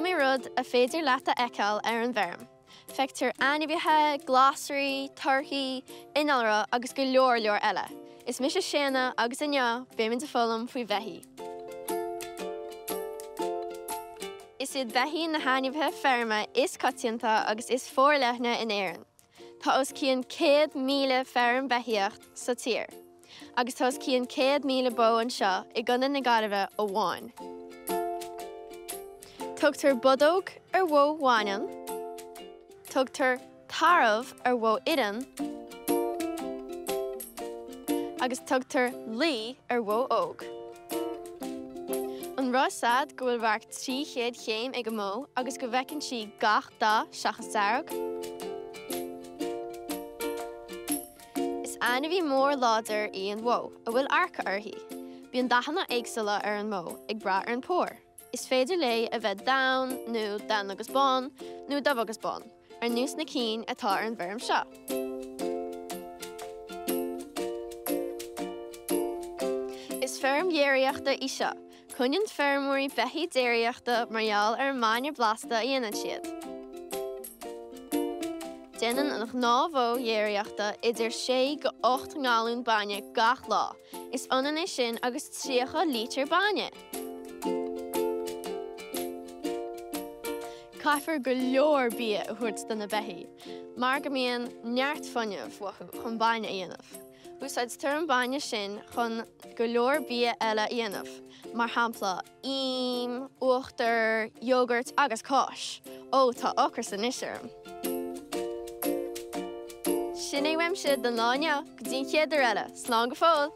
mé rud a féidir leata eiceáil ar an bhFeirm. Feictear ainmhithe, glossarí, torthaí, inálra agus go leor eile. Is mis a Shéadna agus inniu béimid de Foghlaim faoi bheithígh. Is iad bheithígh na hainmhithe feirme is coitianta agus is fórleithne in éireann. Tá os cían 100,000 feirm beithíocht sa tír, agus tá os cían 100,000 bó anseo I gcoinne na gairbhe ó bháin. Tugtar bodóg ar bhó bhaineann, tugtar taramh ar bhó idan, agus tugtar lí ar bhó óg. An rásad go bhfuil bhar 300 chéim ag mó agus go bhfeiceann si gach dá seachas dearg. Is ainmhí mór láidir í an bhó a bhfuil arca orthaí. Bhí an dahanna éagsúla ar an mó ag bra ar an pór. Is féidir lé a bheith down, nó dan agus bon, nó dubh agus bon, ar nús na cín atá ar an bhFeirm seo. Is feirm dhéireachta í seo. Cuineann feirmúirí bheithí déireachta margheall ar maine blasta a dhéanann siad. Déanann an gnámhó dhéireachta idir 6 go 8 ngáún baine gach lá. Is ionan é sin agus 3 lítir baine. Caithfear go leor bia a thuirt do na bheithí, mar go mbíonn neart fuinneamh wathú chun baine a dhéanamh. Úsáid tar an baine sin chun go leor bia eile a dhéanamh, mar hampla im, uachtar, iogurt agus cáis. Ó, tá ochras san isiarm. Sin é weimsiad den láine, go dtí chéad eile, slán go fóill!